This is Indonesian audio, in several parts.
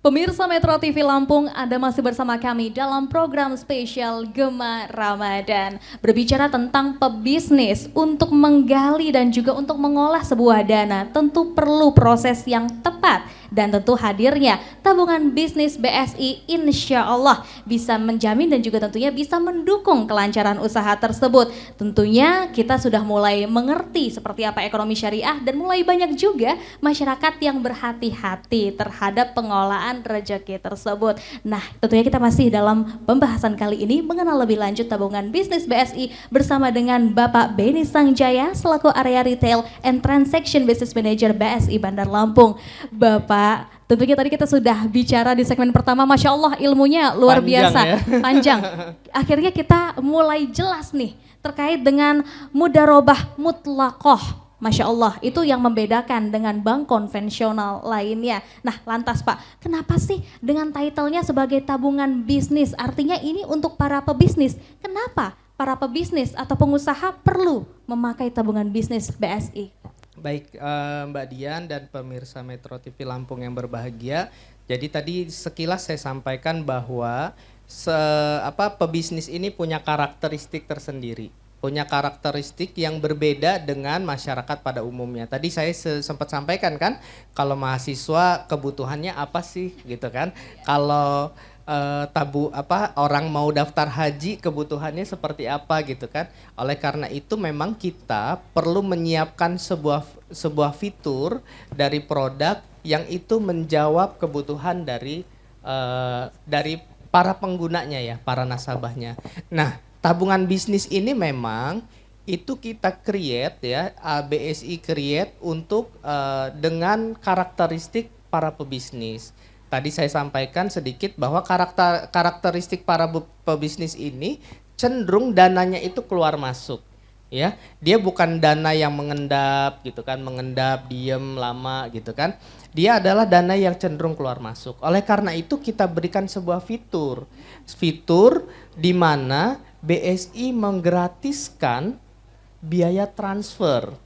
Pemirsa Metro TV Lampung, Anda masih bersama kami dalam program spesial Gema Ramadan. Berbicara tentang pebisnis, untuk menggali dan juga untuk mengolah sebuah dana tentu perlu proses yang tepat. Dan tentu hadirnya tabungan bisnis BSI insya Allah bisa menjamin dan juga tentunya bisa mendukung kelancaran usaha tersebut. Tentunya kita sudah mulai mengerti seperti apa ekonomi syariah dan mulai banyak juga masyarakat yang berhati-hati terhadap pengelolaan rezeki tersebut. Nah, tentunya kita masih dalam pembahasan kali ini mengenal lebih lanjut tabungan bisnis BSI bersama dengan Bapak Beni Sangjaya selaku Area Retail and Transaction Business Manager BSI Bandar Lampung. Bapak, tentunya tadi kita sudah bicara di segmen pertama, Masya Allah ilmunya luar biasa, ya. panjang. Akhirnya kita mulai jelas nih terkait dengan mudarobah mutlaqoh. Masya Allah, itu yang membedakan dengan bank konvensional lainnya. Nah lantas Pak, kenapa sih dengan title-nya sebagai tabungan bisnis? Artinya ini untuk para pebisnis. Kenapa para pebisnis atau pengusaha perlu memakai tabungan bisnis BSI? Baik Mbak Dian dan pemirsa Metro TV Lampung yang berbahagia. Jadi tadi sekilas saya sampaikan bahwa pebisnis ini punya karakteristik tersendiri. Punya karakteristik yang berbeda dengan masyarakat pada umumnya. Tadi saya sempat sampaikan kan, kalau mahasiswa kebutuhannya apa sih gitu kan. Kalau orang mau daftar haji kebutuhannya seperti apa gitu kan. Oleh karena itu memang kita perlu menyiapkan sebuah fitur dari produk yang itu menjawab kebutuhan dari para penggunanya ya, para nasabahnya. Nah, tabungan bisnis ini memang itu kita create ya, BSI create untuk dengan karakteristik para pebisnis. Tadi saya sampaikan sedikit bahwa karakteristik para pebisnis ini cenderung dananya itu keluar masuk. Ya, dia bukan dana yang mengendap gitu kan, mengendap diem lama gitu kan. Dia adalah dana yang cenderung keluar masuk. Oleh karena itu kita berikan sebuah fitur di mana BSI menggratiskan biaya transfer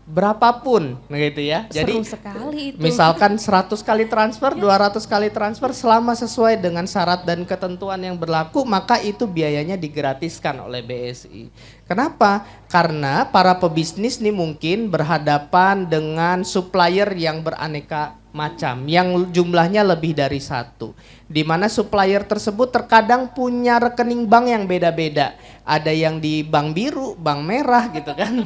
berapapun gitu ya. Jadi Seru sekali itu. misalkan 100 kali transfer, 200 kali transfer selama sesuai dengan syarat dan ketentuan yang berlaku, maka itu biayanya digratiskan oleh BSI. Kenapa? Karena para pebisnis nih mungkin berhadapan dengan supplier yang beraneka macam, yang jumlahnya lebih dari satu. Di mana supplier tersebut terkadang punya rekening bank yang beda-beda. Ada yang di bank biru, bank merah gitu kan.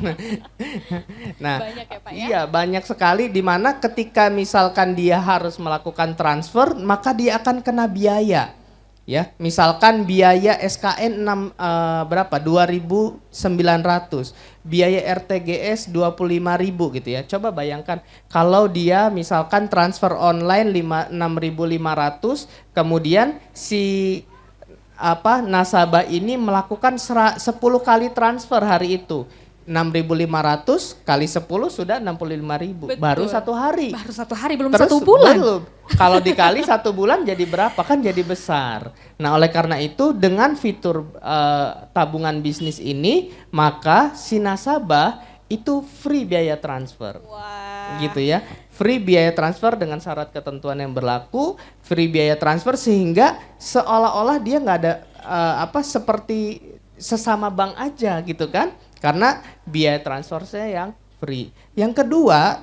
Nah, Banyak ya Pak ya? iya banyak sekali di mana ketika misalkan dia harus melakukan transfer, maka dia akan kena biaya. Ya, misalkan biaya SKN 2.900, biaya RTGS 25.000 gitu ya. Coba bayangkan kalau dia misalkan transfer online 6.500, kemudian si nasabah ini melakukan 10 kali transfer hari itu. 6.500 kali 10 sudah 65.000. Baru satu hari. Baru satu hari, belum Terus satu bulan. belum. Kalau dikali 1 bulan jadi berapa? Kan jadi besar. Nah oleh karena itu dengan fitur tabungan bisnis ini, maka si nasabah itu free biaya transfer. Wah. Gitu ya. Free biaya transfer dengan syarat ketentuan yang berlaku, free biaya transfer sehingga seolah-olah dia nggak ada seperti sesama bank aja gitu kan. Karena biaya transfer saya yang free. Yang kedua,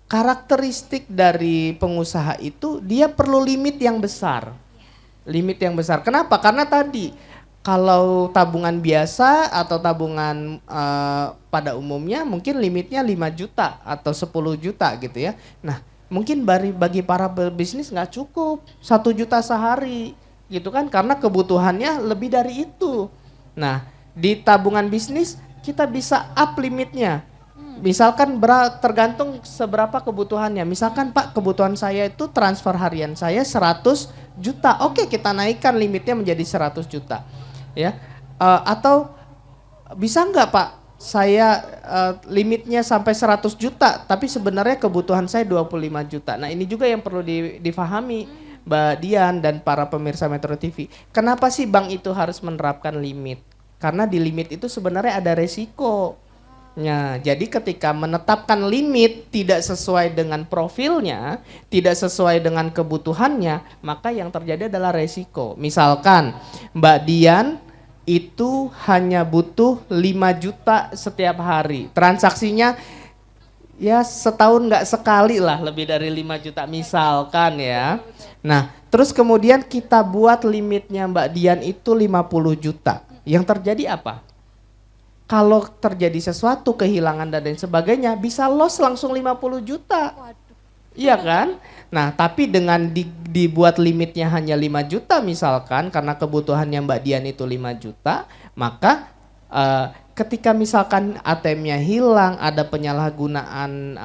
karakteristik dari pengusaha itu dia perlu limit yang besar. Limit yang besar. Kenapa? Karena tadi kalau tabungan biasa atau tabungan pada umumnya mungkin limitnya 5 juta atau 10 juta gitu ya. Nah, mungkin bagi para pebisnis nggak cukup 1 juta sehari gitu kan, karena kebutuhannya lebih dari itu. Nah, di tabungan bisnis kita bisa up limitnya. Misalkan tergantung seberapa kebutuhannya. Misalkan Pak, kebutuhan saya itu transfer harian saya 100 juta. Oke, kita naikkan limitnya menjadi 100 juta. Ya. Atau bisa nggak Pak, saya limitnya sampai 100 juta, tapi sebenarnya kebutuhan saya 25 juta. Nah, ini juga yang perlu difahami Mbak Dian dan para pemirsa Metro TV. Kenapa sih bank itu harus menerapkan limit? Karena di limit itu sebenarnya ada resiko. Nah, jadi ketika menetapkan limit tidak sesuai dengan profilnya, tidak sesuai dengan kebutuhannya, maka yang terjadi adalah resiko. Misalkan Mbak Dian itu hanya butuh 5 juta setiap hari. Transaksinya ya setahun nggak sekali lah, lebih dari 5 juta misalkan ya. Nah, terus kemudian kita buat limitnya Mbak Dian itu 50 juta. Yang terjadi apa? Kalau terjadi sesuatu, kehilangan dan lain sebagainya, bisa loss langsung 50 juta. Iya kan? Nah, tapi dengan dibuat limitnya hanya 5 juta misalkan, karena kebutuhannya Mbak Dian itu 5 juta, maka ketika misalkan ATM-nya hilang, ada penyalahgunaan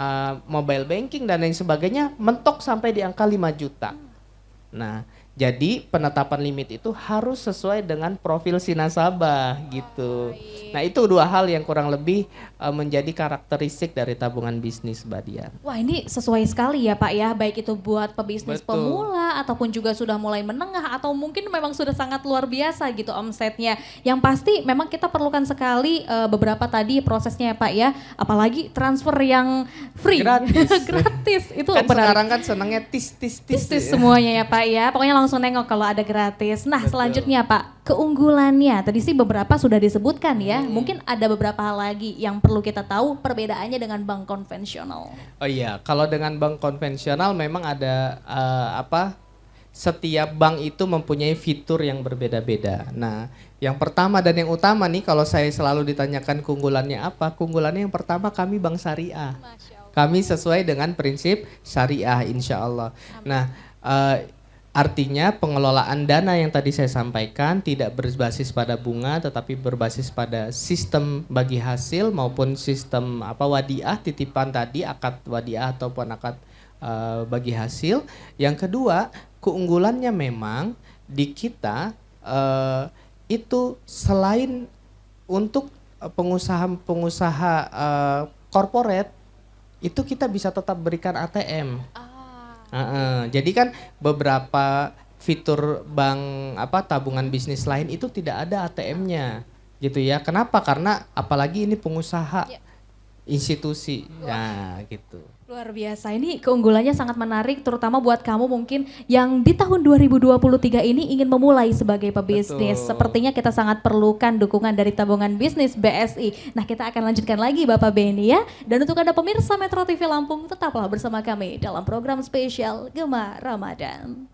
mobile banking dan lain sebagainya, mentok sampai di angka 5 juta. Nah, jadi penetapan limit itu harus sesuai dengan profil si nasabah gitu. Nah, itu dua hal yang kurang lebih menjadi karakteristik dari tabungan bisnis Mbak Dian. Wah, ini sesuai sekali ya Pak ya, baik itu buat pebisnis Betul. pemula ataupun juga sudah mulai menengah atau mungkin memang sudah sangat luar biasa gitu omsetnya. Yang pasti memang kita perlukan sekali beberapa tadi prosesnya ya Pak ya, apalagi transfer yang free. Gratis. Gratis, itu Kan benar. sekarang kan senangnya tis Semuanya ya Pak ya, pokoknya langsung nengok kalau ada gratis. Nah, Betul. selanjutnya Pak, keunggulannya tadi sih beberapa sudah disebutkan ya, mungkin ada beberapa hal lagi yang perlu kita tahu perbedaannya dengan bank konvensional. Oh iya, kalau dengan bank konvensional memang ada setiap bank itu mempunyai fitur yang berbeda-beda. Nah, yang pertama dan yang utama nih kalau saya selalu ditanyakan keunggulannya apa? Keunggulannya yang pertama kami bank syariah. Kami sesuai dengan prinsip syariah insya Allah. Nah, artinya pengelolaan dana yang tadi saya sampaikan tidak berbasis pada bunga tetapi berbasis pada sistem bagi hasil maupun sistem wadiah titipan tadi, akad wadiah ataupun akad bagi hasil. Yang kedua, keunggulannya memang di kita itu selain untuk pengusaha-pengusaha corporate itu kita bisa tetap berikan ATM. Jadi kan beberapa fitur bank tabungan bisnis lain itu tidak ada ATM-nya gitu ya. Kenapa? Karena apalagi ini pengusaha institusi. Nah, gitu. Luar biasa, ini keunggulannya sangat menarik terutama buat kamu mungkin yang di tahun 2023 ini ingin memulai sebagai pebisnis. Betul. Sepertinya kita sangat perlukan dukungan dari tabungan bisnis BSI. Nah, kita akan lanjutkan lagi Bapak Beni ya. Dan untuk Anda pemirsa Metro TV Lampung, tetaplah bersama kami dalam program spesial Gema Ramadan.